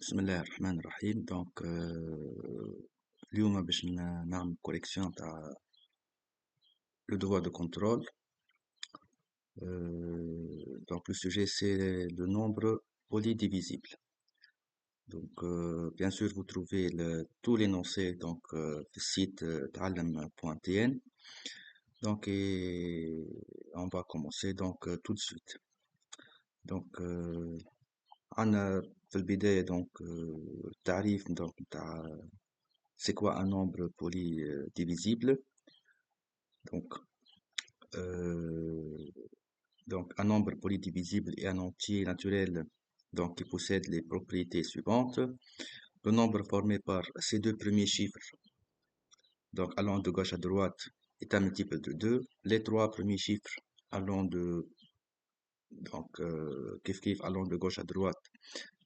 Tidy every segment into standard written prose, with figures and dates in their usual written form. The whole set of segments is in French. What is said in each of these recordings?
بسم الله الرحمن الرحيم اليوم باش نعمل كوريكسيون تاع لو devoir de contrôle. Le sujet c'est le nombre polydivisible. Bien sûr vous trouvez tout l'énoncé le site تعلم.tn. Et on va commencer tout de suite. عنا في البداية تعريف تاع c'est quoi un nombre polydivisible. Donc, euh, un nombre polydivisible est un entier naturel qui possède les propriétés suivantes. Le nombre formé par ces deux premiers chiffres, allant de gauche à droite, est un multiple de 2. Les trois premiers chiffres allant de allant de gauche à droite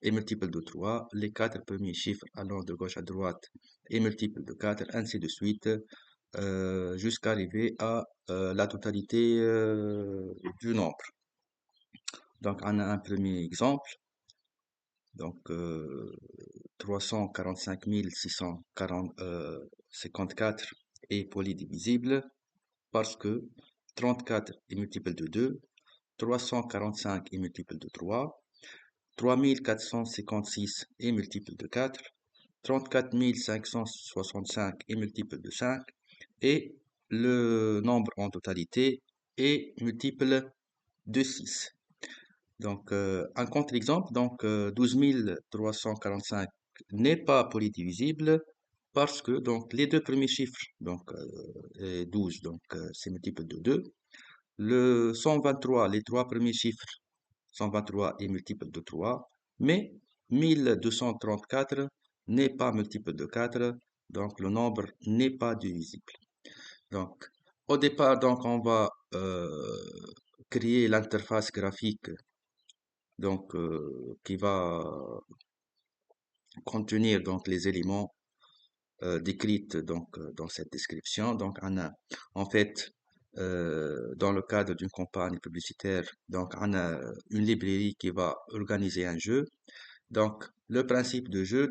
est multiple de 3. Les quatre premiers chiffres allant de gauche à droite est multiple de 4, ainsi de suite, jusqu'à arriver à la totalité du nombre. Donc, on a un premier exemple. 345 654 est polydivisible parce que 34 est multiple de 2, 345 est multiple de 3, 3456 est multiple de 4, 34 565 est multiple de 5 et le nombre en totalité est multiple de 6. Un contre-exemple, 12 345 n'est pas polydivisible parce que les deux premiers chiffres, 12, c'est multiple de 2. Le 123, les trois premiers chiffres, 123 est multiple de 3, mais 1234 n'est pas multiple de 4, donc le nombre n'est pas divisible. Au départ, on va créer l'interface graphique qui va contenir les éléments décrits dans cette description. En fait, dans le cadre d'une campagne publicitaire, on a une librairie qui va organiser un jeu. Le principe de jeu,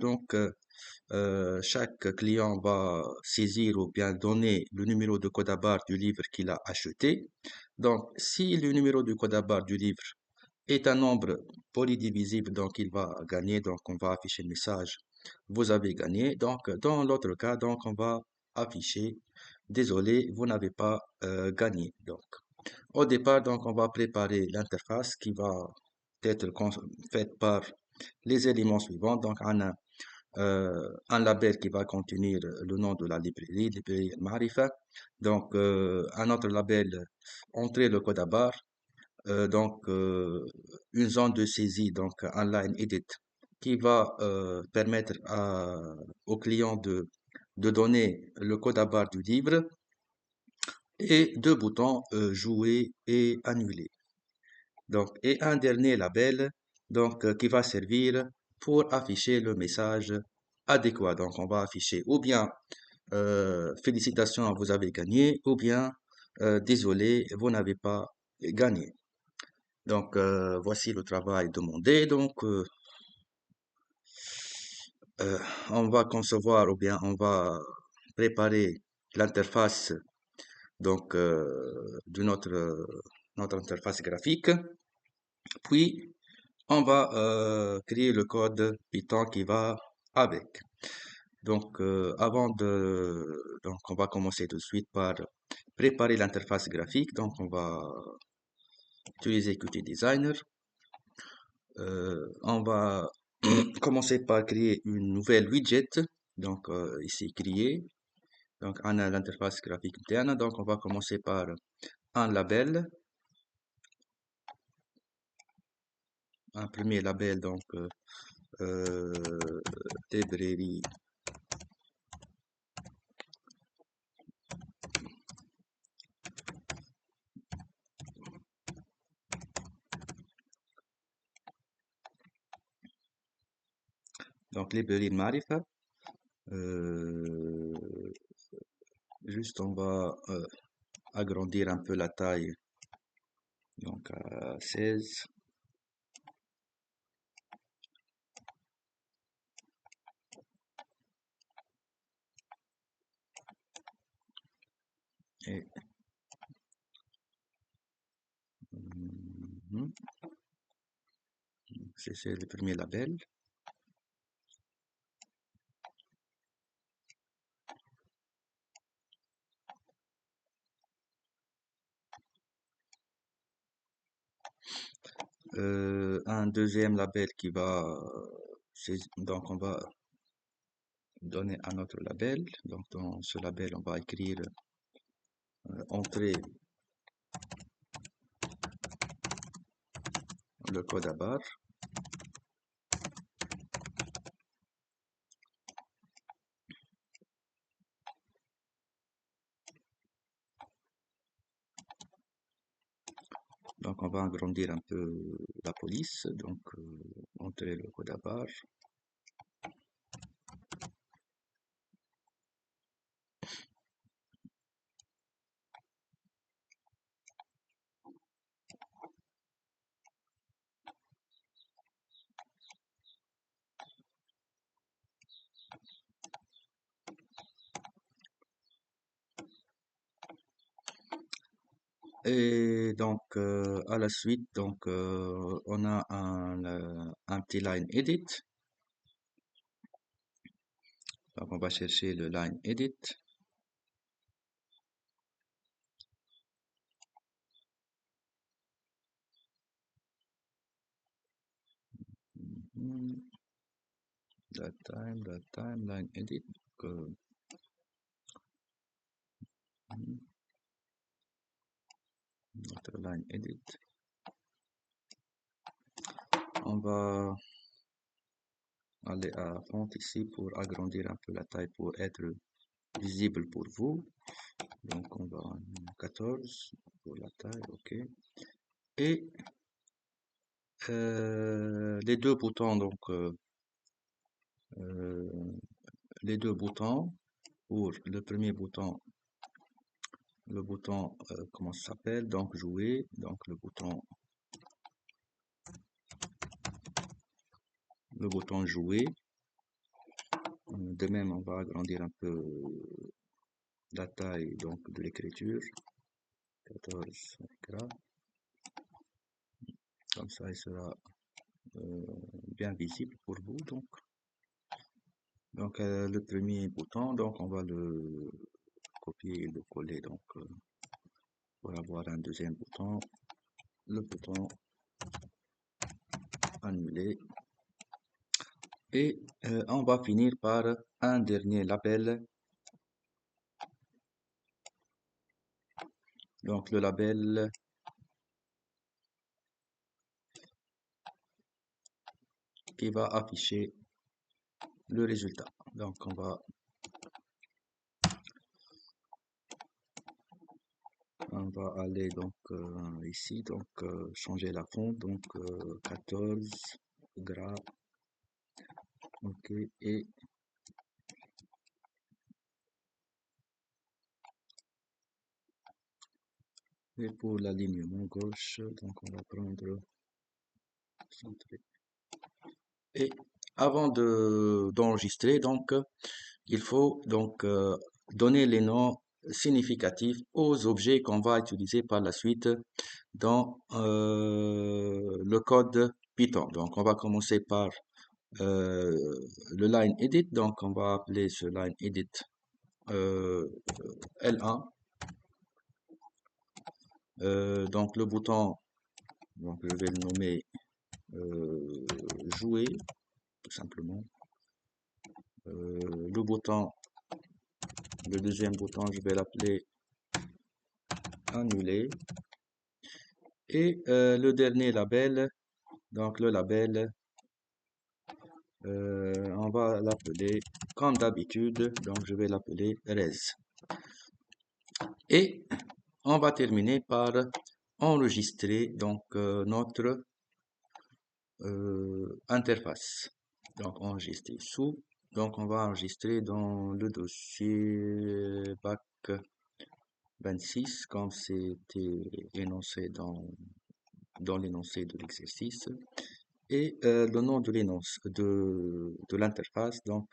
chaque client va saisir ou bien donner le numéro de code à barre du livre qu'il a acheté. Si le numéro du code à barre du livre est un nombre polydivisible, il va gagner. On va afficher le message vous avez gagné. Dans l'autre cas, on va afficher désolé, vous n'avez pas gagné. Au départ, on va préparer l'interface qui va être faite par les éléments suivants. On a un label qui va contenir le nom de la librairie Marifa. Un autre label, entrer le code à barre. Une zone de saisie, un line edit qui va permettre au client de donner le code à barre du livre et deux boutons jouer et annuler. Et un dernier label qui va servir pour afficher le message adéquat. On va afficher ou bien félicitations, vous avez gagné, ou bien désolé, vous n'avez pas gagné. Voici le travail demandé. On va concevoir ou bien on va préparer l'interface de notre interface graphique. Puis on va créer le code Python qui va avec. On va commencer tout de suite par préparer l'interface graphique. On va utiliser Qt Designer. On va commencer par créer une nouvelle widget. Ici créer. On a l'interface graphique interne. On va commencer par un label. Un premier label, librairie. Librairie Marifa. Juste on va agrandir un peu la taille. À 16. Et mhm, c'est le premier label. Un deuxième label qui va, donc on va donner un autre label. Donc dans ce label, on va écrire entrée le code à barre. Donc on va agrandir un peu la police. Donc entrer le code à barre. Et donc à la suite, donc on a un petit line edit. Donc on va chercher le line edit. Mhm. That time, line edit. Notre line edit. On va aller à font ici pour agrandir un peu la taille pour être visible pour vous. Donc on va 14 pour la taille, ok. Et les deux boutons, donc les deux boutons pour le premier bouton, le bouton comment ça s'appelle, donc jouer, donc le bouton jouer. De même, on va agrandir un peu la taille donc de l'écriture, 14 gras, comme ça il sera bien visible pour vous. Donc le premier bouton, donc on va le copier et le coller donc pour avoir un deuxième bouton, le bouton annuler. Et on va finir par un dernier label. Donc le label qui va afficher le résultat. Donc on va aller donc ici, donc changer la fonte, donc 14 gras, ok, et pour l'alignement gauche, donc on va prendre centré. Et avant d'enregistrer, donc il faut donc donner les noms significatifs aux objets qu'on va utiliser par la suite dans le code Python. Donc on va commencer par euh, le line edit. Donc on va appeler ce line edit L1. Donc le bouton, donc je vais le nommer jouer tout simplement. Le bouton, le deuxième bouton, je vais l'appeler annuler. Et le dernier label, donc le label, on va l'appeler comme d'habitude, donc je vais l'appeler res. Et on va terminer par enregistrer donc notre interface. Donc enregistrer sous. Donc on va enregistrer dans le dossier bac 26 comme c'était énoncé dans l'énoncé de l'exercice. Et le nom de l'énonce de l'interface donc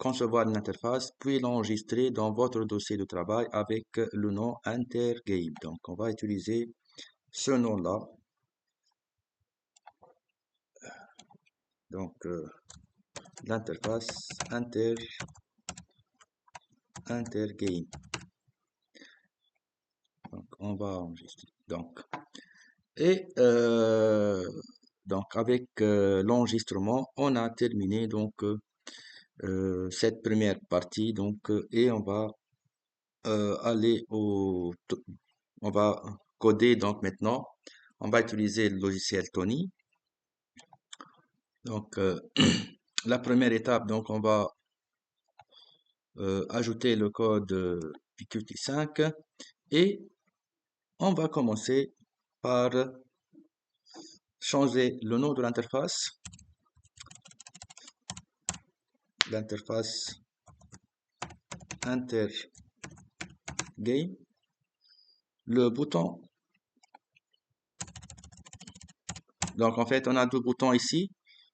concevoir une interface, puis l'enregistrer dans votre dossier de travail avec le nom Intergame. Donc, on va utiliser ce nom-là. Donc, l'interface Intergame. Donc, on va enregistrer. Et donc avec l'enregistrement, on a terminé cette première partie. Et on va aller on va coder maintenant. On va utiliser le logiciel Tony. Donc la première étape, donc on va ajouter le code PQT5 et on va commencer par changer le nom de l'interface. L'interface Intergame. Le bouton. Donc en fait, on a deux boutons ici.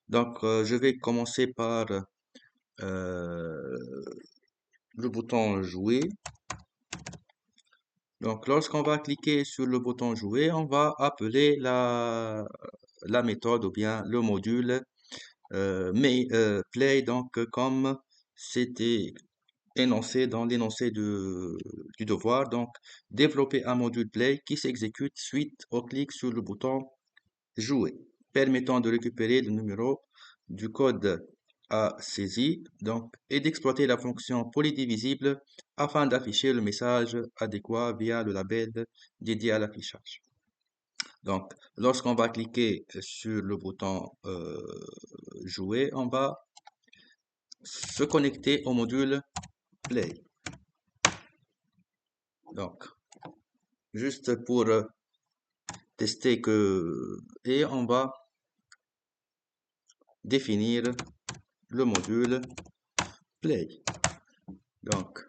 Donc je vais commencer par le bouton jouer. Donc lorsqu'on va cliquer sur le bouton jouer, on va appeler la méthode ou bien le module play, donc comme c'était énoncé dans l'énoncé du devoir. Donc développer un module play qui s'exécute suite au clic sur le bouton jouer, permettant de récupérer le numéro du code à saisi, et d'exploiter la fonction polydivisible afin d'afficher le message adéquat via le label dédié à l'affichage. Donc, lorsqu'on va cliquer sur le bouton jouer, on va se connecter au module play. Donc, juste pour tester et on va définir le module play. Donc,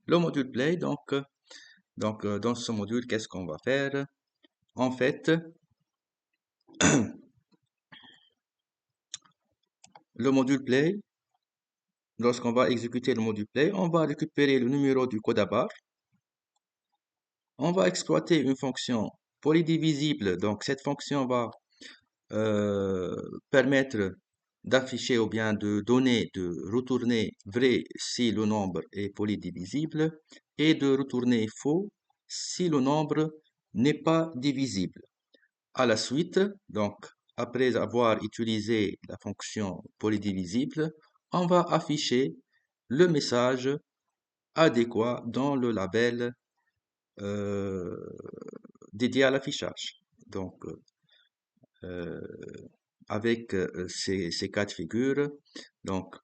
le module play, dans ce module, qu'est-ce qu'on va faire? En fait, le module play, lorsqu'on va exécuter le module play, on va récupérer le numéro du code à barre. On va exploiter une fonction polydivisible. Donc, cette fonction va permettre d'afficher ou bien de retourner vrai si le nombre est polydivisible et de retourner faux si le nombre n'est pas divisible. À la suite, donc, après avoir utilisé la fonction polydivisible, on va afficher le message adéquat dans le label dédié à l'affichage. Donc, euh, avec ces cas de figure, donc,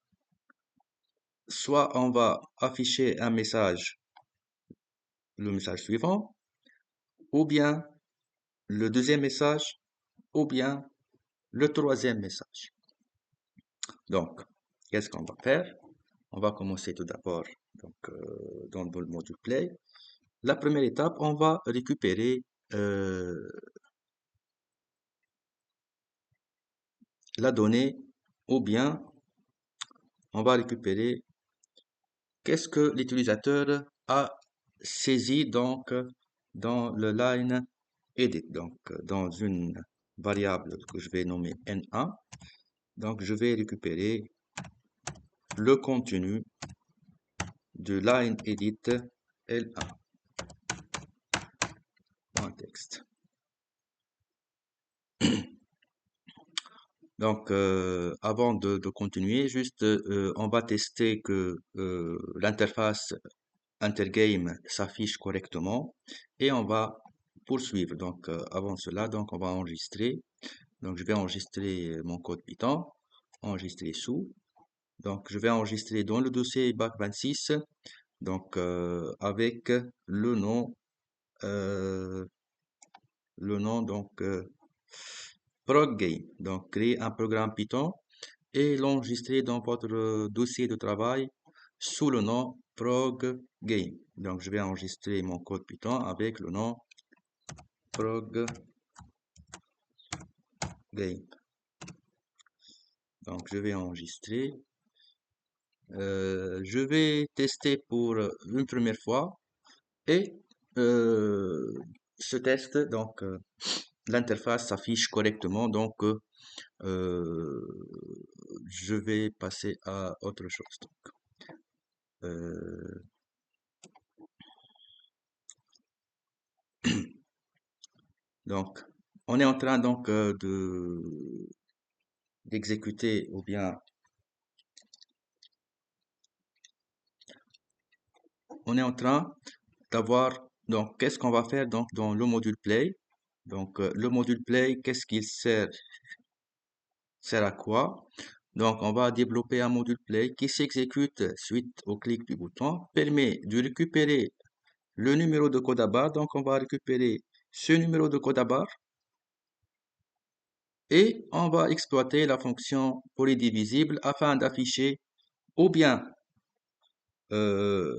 soit on va afficher un message, le message suivant, ou bien le deuxième message, ou bien le troisième message. Donc, qu'est-ce qu'on va faire? On va commencer tout d'abord dans le module play. La première étape, on va récupérer la donnée ou bien on va récupérer qu'est-ce que l'utilisateur a saisi dans le line edit, dans une variable que je vais nommer N1. Donc je vais récupérer le contenu de line edit L1. Texte. Donc, avant de continuer, juste, on va tester que l'interface Intergame s'affiche correctement et on va poursuivre. Donc, avant cela, donc on va enregistrer. Donc, je vais enregistrer mon code Python, enregistrer sous. Donc, je vais enregistrer dans le dossier bac26, donc avec le nom ProgGame. Donc, créer un programme Python et l'enregistrer dans votre dossier de travail sous le nom ProgGame. Donc, je vais enregistrer mon code Python avec le nom ProgGame. Donc, je vais enregistrer. Je vais tester pour une première fois et euh, ce test, donc l'interface s'affiche correctement, donc euh, je vais passer à autre chose. Euh, donc, on est en train donc d'exécuter ou bien on est en train d'avoir donc qu'est-ce qu'on va faire donc dans le module Play. Donc le module Play, qu'est-ce qu'il sert à quoi? Donc on va développer un module Play qui s'exécute suite au clic du bouton, permet de récupérer le numéro de code à barre. Donc on va récupérer ce numéro de code à barre et on va exploiter la fonction polydivisible afin d'afficher ou bien euh,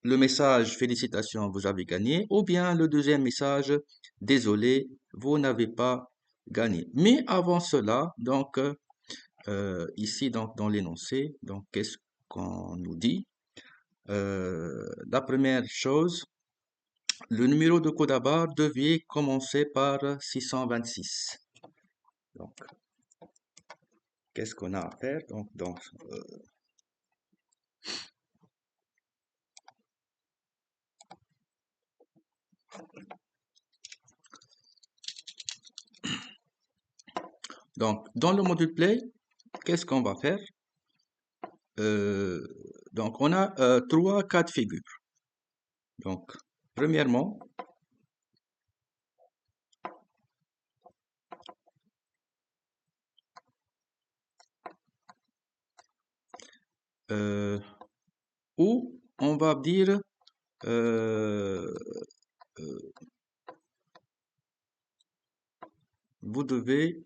le message félicitations, vous avez gagné, ou bien le deuxième message désolé, vous n'avez pas gagné. Mais avant cela, donc ici donc dans l'énoncé, donc qu'est-ce qu'on nous dit? La première chose, le numéro de code à barre devait commencer par 626. Donc, qu'est-ce qu'on a à faire? Donc, dans le module play, qu'est-ce qu'on va faire? Euh, donc, on a trois cas de figure. Donc, premièrement, euh, où on va dire euh, euh, vous devez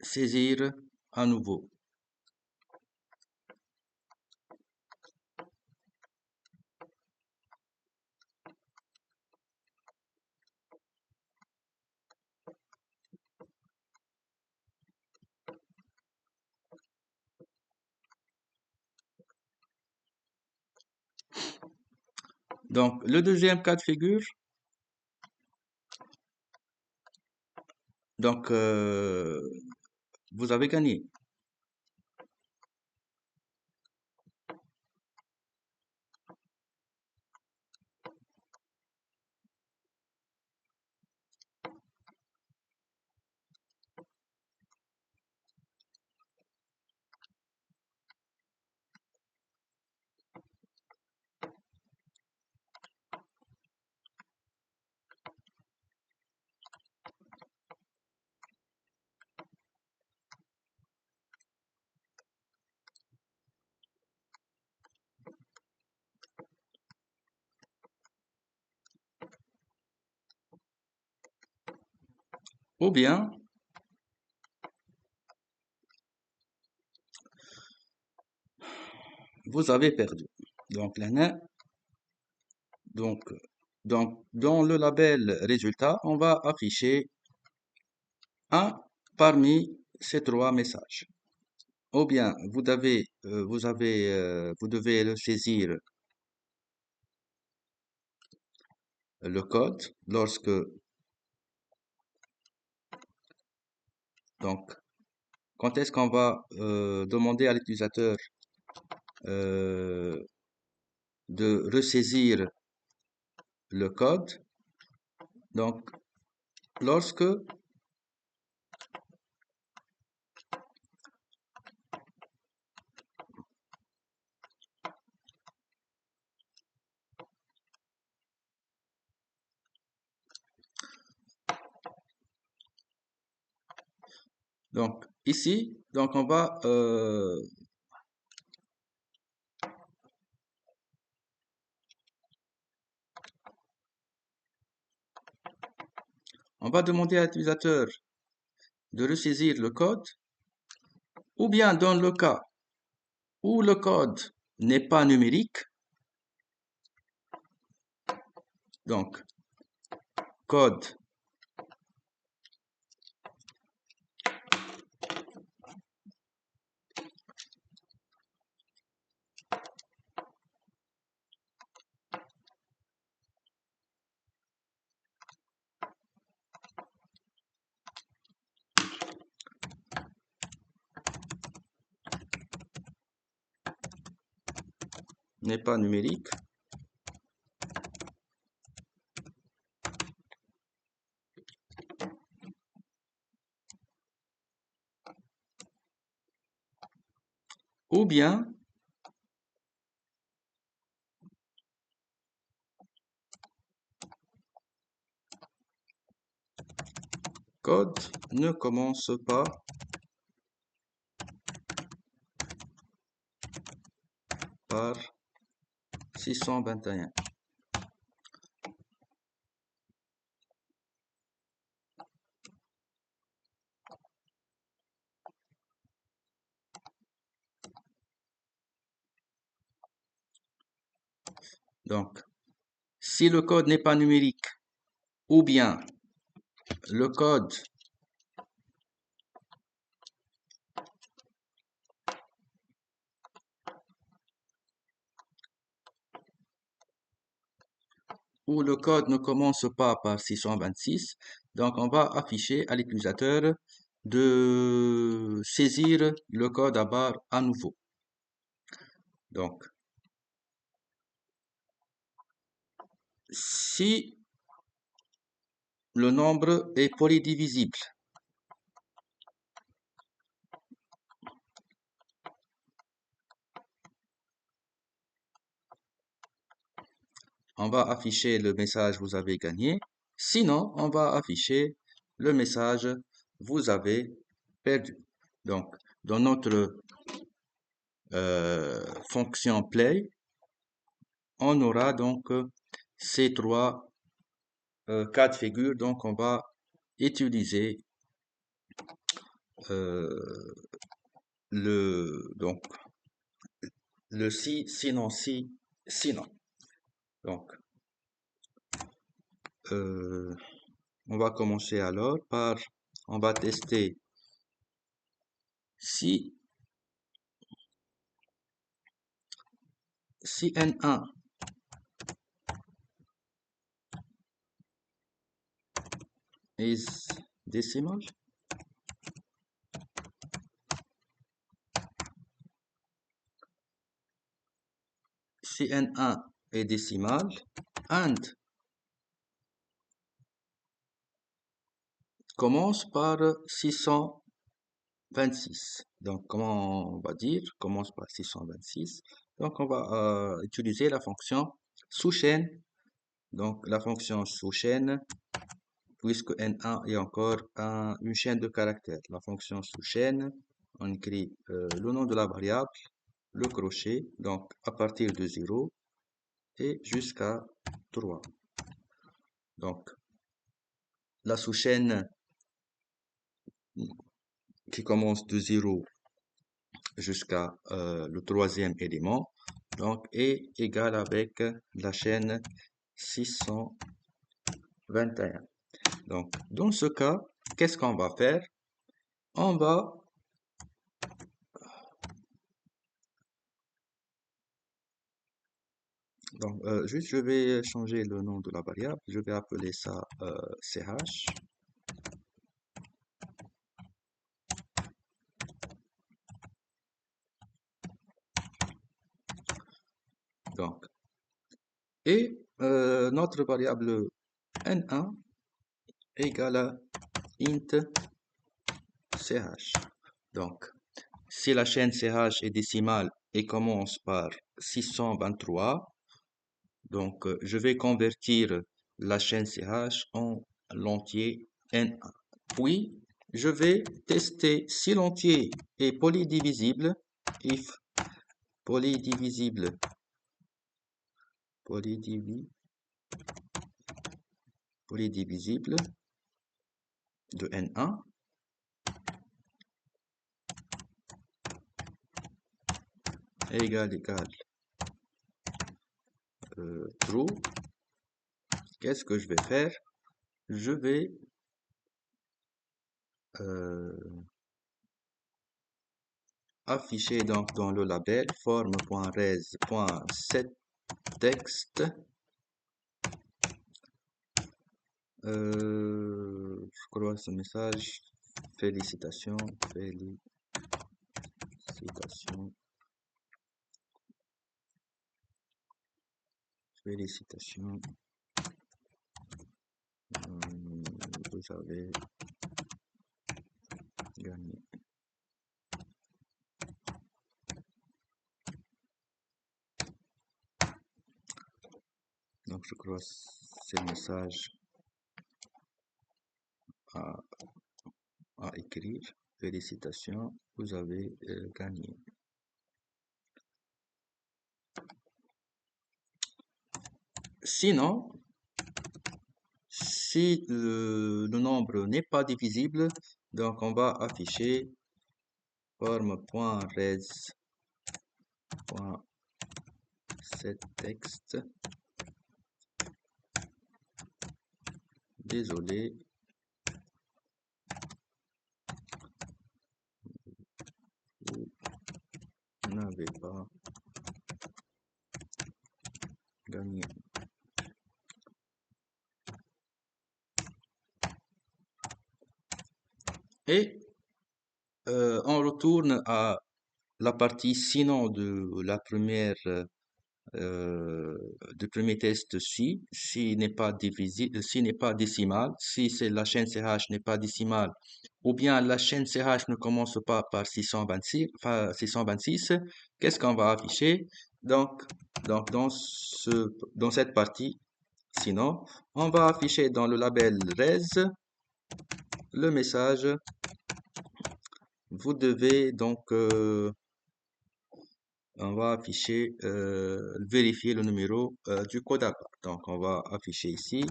saisir à nouveau. Donc, le deuxième cas de figure, donc vous avez gagné. Ou bien, vous avez perdu. Donc, là, donc, donc, dans le label résultat, on va afficher un parmi ces trois messages. Ou bien, vous devez le saisir le code lorsque, donc, quand est-ce qu'on va demander à l'utilisateur euh, de ressaisir le code. Donc, lorsque, donc, ici, donc on va demander à l'utilisateur de ressaisir le code, ou bien dans le cas où le code n'est pas numérique, donc, code n'est pas numérique, ou bien code ne commence pas par 621. Donc, si le code n'est pas numérique, ou bien le code où le code ne commence pas par 626, donc on va afficher à l'utilisateur de saisir le code à barre à nouveau. Donc, si le nombre est polydivisible, on va afficher le message vous avez gagné. Sinon, on va afficher le message vous avez perdu. Donc, dans notre fonction play, on aura donc ces trois cas de figure. Donc, on va utiliser donc le si, sinon si, sinon. Donc, on va commencer alors par, on va tester si N1 is decimal, si N1 est décimal, and commence par 626. Donc, comment on va dire? Commence par 626. Donc, on va utiliser la fonction sous-chaîne. Donc, la fonction sous-chaîne, puisque N1 est encore une chaîne de caractères. La fonction sous-chaîne, on écrit le nom de la variable, le crochet, donc à partir de 0 et jusqu'à 3. Donc, la sous-chaîne qui commence de 0 jusqu'à le troisième élément, donc est égale avec la chaîne 621. Donc, dans ce cas, qu'est-ce qu'on va faire? On va donc, juste, je vais changer le nom de la variable. Je vais appeler ça ch. Donc, et notre variable n1 égale à int ch. Donc, si la chaîne ch est décimale et commence par 623, donc je vais convertir la chaîne ch en l'entier n1. Puis, je vais tester si l'entier est polydivisible, if polydivisible, polydivisible de n1 égale true. Qu'est-ce que je vais faire? Je vais afficher donc dans le label form.res.setText je crois ce message félicitations félicitations, vous avez gagné. Donc je crois que c'est le message à écrire. Félicitations, vous avez gagné. Sinon, si le nombre n'est pas divisible, donc on va afficher form.res.setText. Désolé, vous n'avez pas gagné. Et on retourne à la partie sinon de la première du premier test si n'est pas divisible, si n'est pas décimal, si c'est la chaîne CH n'est pas décimale, ou bien la chaîne CH ne commence pas par 626, enfin 626, qu'est-ce qu'on va afficher? Donc, dans cette partie, sinon, on va afficher dans le label res le message. Vous devez donc on va afficher, vérifier le numéro du code à part. Donc, on va afficher ici,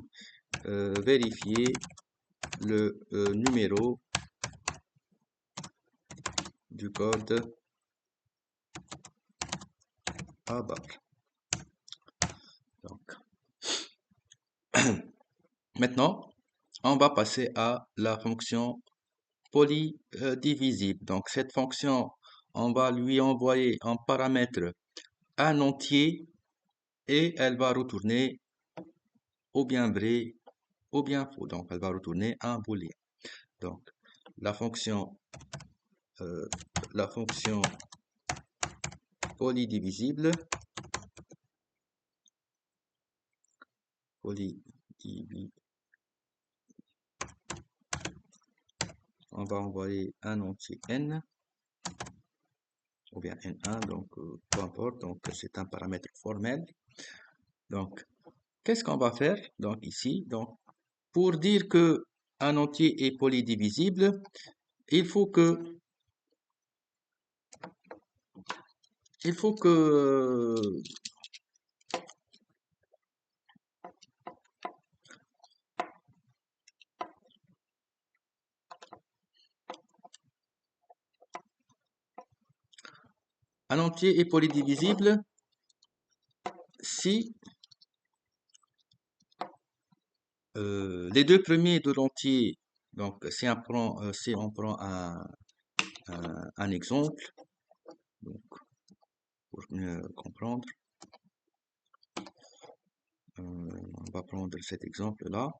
vérifier le numéro du code à barre. Donc, maintenant, on va passer à la fonction polydivisible. Donc, cette fonction, on va lui envoyer en paramètre un entier et elle va retourner ou bien vrai ou bien faux. Donc, elle va retourner un booléen. Donc, la fonction polydivisible, on va envoyer un entier n ou bien n1, donc peu importe, donc c'est un paramètre formel. Donc, qu'est-ce qu'on va faire? Donc ici, donc pour dire que un entier est polydivisible, il faut que un entier est polydivisible si les deux premiers de l'entier, donc si on prend un exemple, donc pour mieux comprendre, on va prendre cet exemple-là.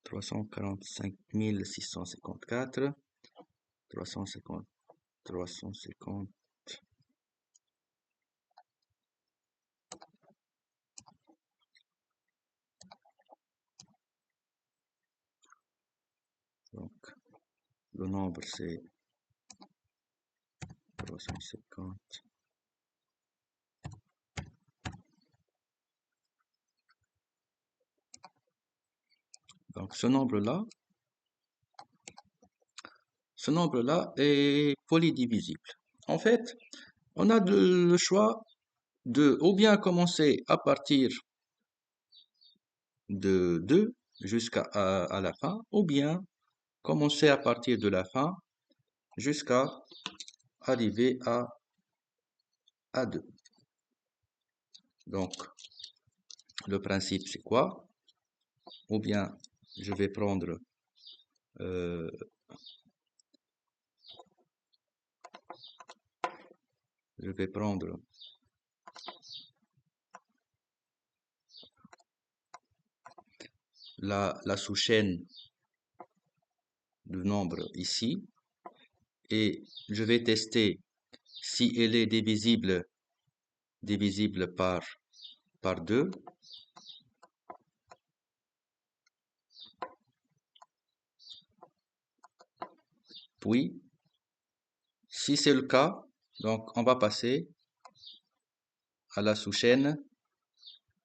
Trois cent 654, 350, 350. Donc, le nombre c'est 350. Donc, ce nombre-là est polydivisible. En fait, on a le choix de ou bien commencer à partir de 2 jusqu'à à la fin, ou bien commencer à partir de la fin jusqu'à arriver à 2. Donc, le principe, c'est quoi? Ou bien, je vais prendre la sous-chaîne le nombre ici et je vais tester si elle est divisible par 2. Oui, si c'est le cas, donc on va passer à la sous-chaîne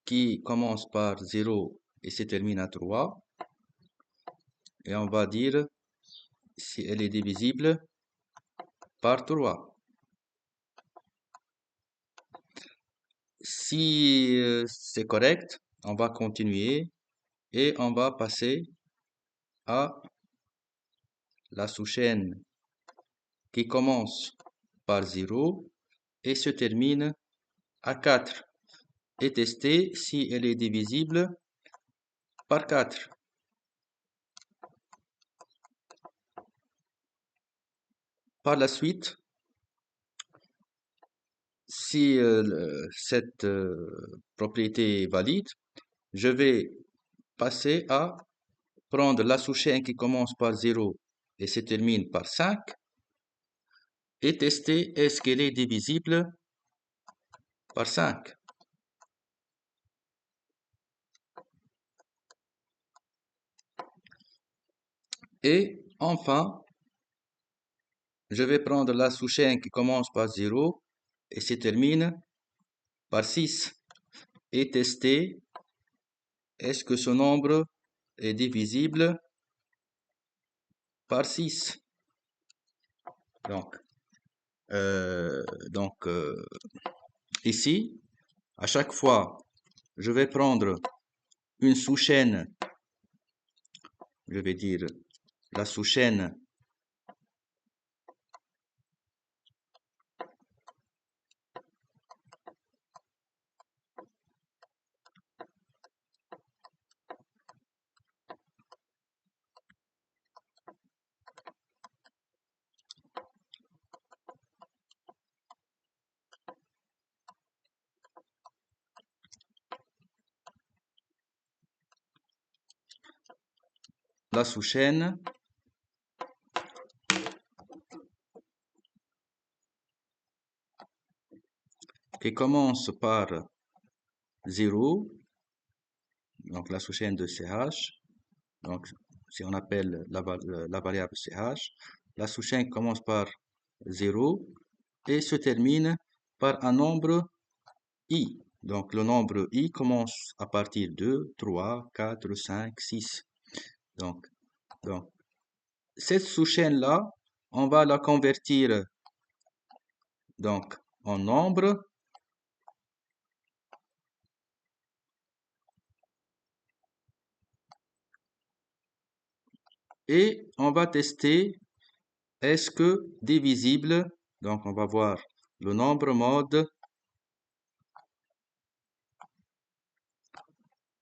qui commence par 0 et se termine à 3. Et on va dire si elle est divisible par 3. Si c'est correct, on va continuer et on va passer à la sous-chaîne qui commence par 0 et se termine à 4 et tester si elle est divisible par 4. Par la suite, si cette propriété est valide, je vais passer à prendre la sous-chaîne qui commence par 0 et se termine par 5 et tester est-ce qu'elle est divisible par 5. Et enfin, je vais prendre la sous-chaîne qui commence par 0 et se termine par 6 et tester est-ce que ce nombre est divisible par 6. Donc, euh, donc ici, à chaque fois, je vais prendre une sous-chaîne, je vais dire la sous-chaîne la sous-chaîne qui commence par 0, donc la sous-chaîne de CH, donc si on appelle la variable CH, la sous-chaîne commence par 0 et se termine par un nombre I. Donc le nombre I commence à partir de 3, 4, 5, 6. Donc, donc cette sous-chaîne-là, on va la convertir donc en nombre et on va tester est-ce que divisible, donc on va voir le nombre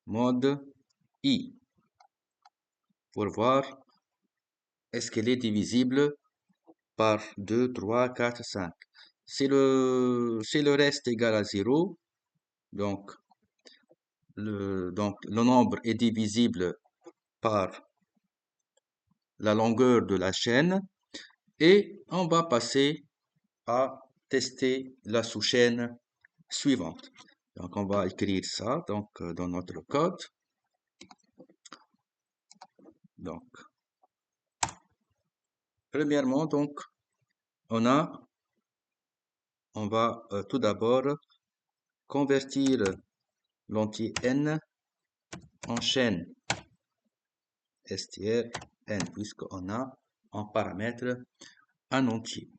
mode I pour voir est-ce qu'elle est divisible par 2, 3, 4, 5. Si le reste égal à 0, donc le nombre est divisible par la longueur de la chaîne et on va passer à tester la sous-chaîne suivante. Donc on va écrire ça donc, dans notre code. Donc, premièrement, donc, on va tout d'abord convertir l'entier n en chaîne str n, puisqu'on a en paramètre un entier.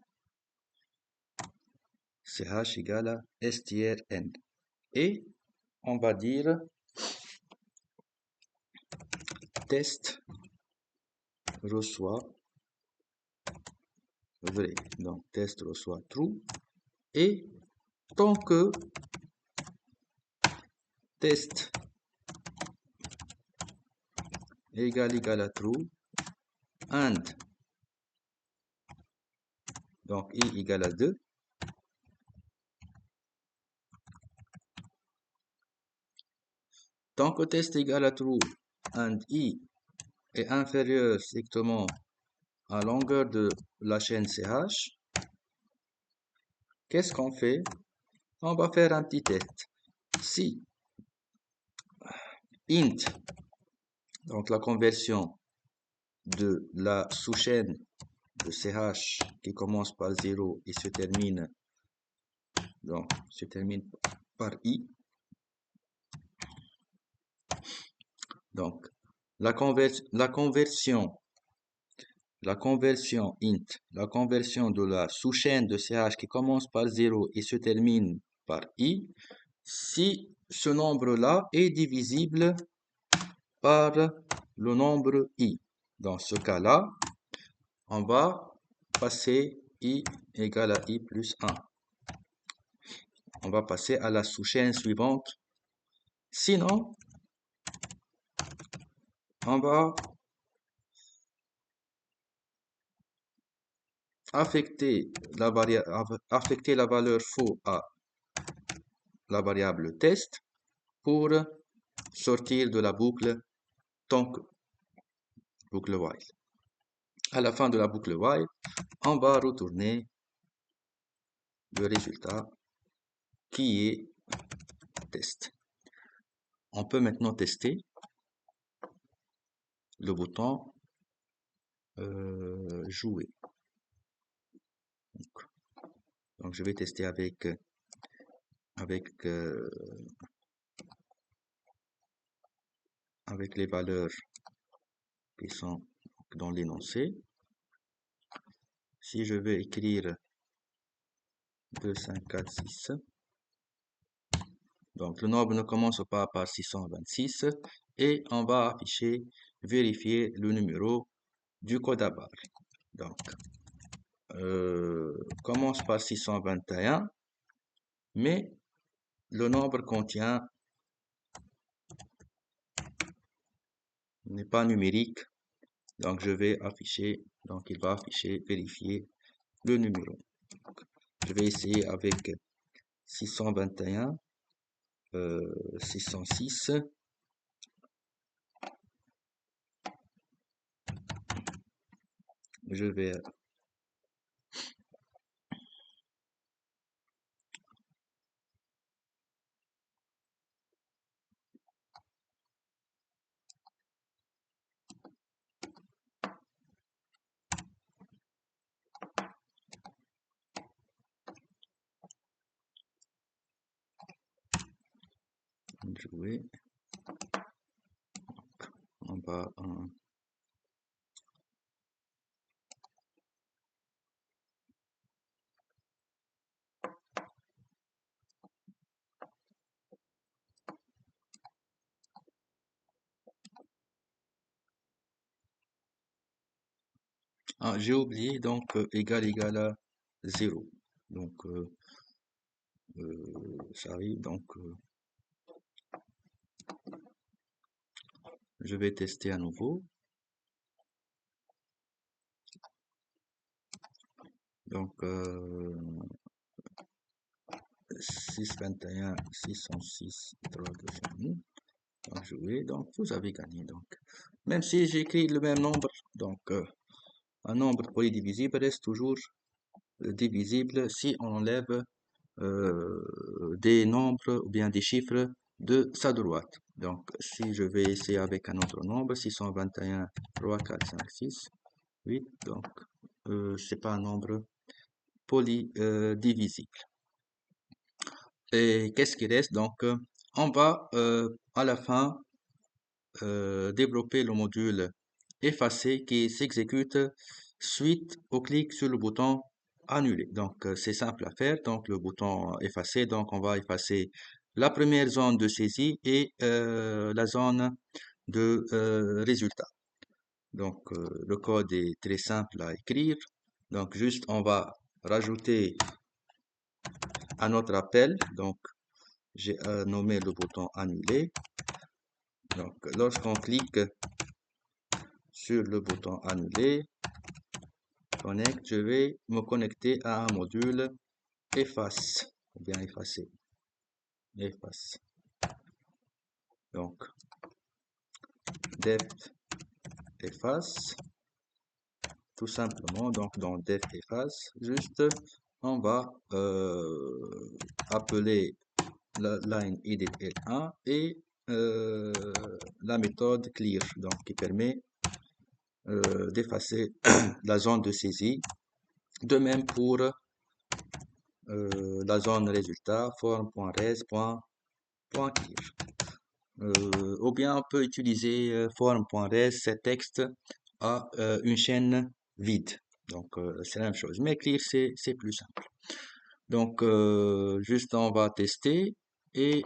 ch égale à str n. Et on va dire test reçoit vrai. Donc, test reçoit true. Et tant que test égal à true, and donc i égale à 2, tant que test égale à true, and i est inférieur strictement à longueur de la chaîne CH, qu'est-ce qu'on fait? On va faire un petit test. Si int, donc la conversion de la sous-chaîne de CH qui commence par 0 et se termine par I. Donc, la conversion int, la conversion de la sous-chaîne de CH qui commence par 0 et se termine par I, si ce nombre-là est divisible par le nombre I. Dans ce cas-là, on va passer I égale à I plus 1. On va passer à la sous-chaîne suivante. Sinon, on va affecter la valeur faux à la variable test pour sortir de la boucle boucle while. À la fin de la boucle while, on va retourner le résultat qui est test. On peut maintenant tester le bouton jouer. Donc je vais tester avec les valeurs qui sont dans l'énoncé. Si je vais écrire 2, 5, 4, 6, donc le nombre ne commence pas par 626 et on va vérifier le numéro du code à barre. Donc, commence par 621, mais le nombre contient n'est pas numérique, donc je vais donc il va vérifier le numéro. Je vais essayer avec 621, 606, je vais jouer. On va j'ai oublié, donc égal à 0. Donc ça arrive, donc je vais tester à nouveau. Donc 621, 606, 3, 201. Donc jouer, donc vous avez gagné. Donc même si j'écris le même nombre, donc un nombre polydivisible reste toujours divisible si on enlève des nombres ou bien des chiffres de sa droite. Donc, si je vais essayer avec un autre nombre, 621, 3, 4, 5, 6, 8, donc c'est pas un nombre polydivisible. Et qu'est-ce qui reste? Donc, on va à la fin développer le module effacer qui s'exécute suite au clic sur le bouton annuler. Donc, c'est simple à faire. Donc, le bouton effacer, donc on va effacer la première zone de saisie et la zone de résultat. Donc, le code est très simple à écrire. Donc, juste, on va rajouter un autre appel. Donc, j'ai nommé le bouton annuler. Donc, lorsqu'on clique sur le bouton annuler, connect, je vais me connecter à un module efface, ou bien effacer, efface. Donc, depth efface. tout simplement, donc dans def efface, juste, on va appeler la line edit L1 et la méthode clear, donc qui permet d'effacer la zone de saisie. De même pour la zone résultat, form.res.clear. Ou bien on peut utiliser form.res, cet texte à une chaîne vide. Donc c'est la même chose. Mais clear, c'est plus simple. Donc juste on va tester et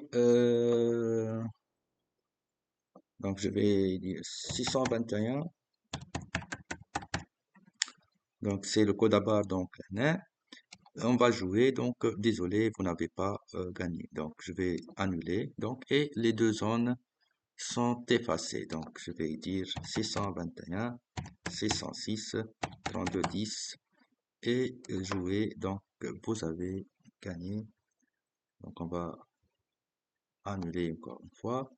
donc je vais dire 621. Donc c'est le code à barre, donc là, on va jouer. Donc désolé, vous n'avez pas gagné. Donc je vais annuler. Donc et les deux zones sont effacées. Donc je vais dire 621, 606, 3210 et jouer. Donc vous avez gagné. Donc on va annuler encore une fois.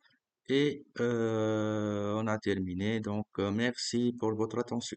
Et on a terminé. Donc merci pour votre attention.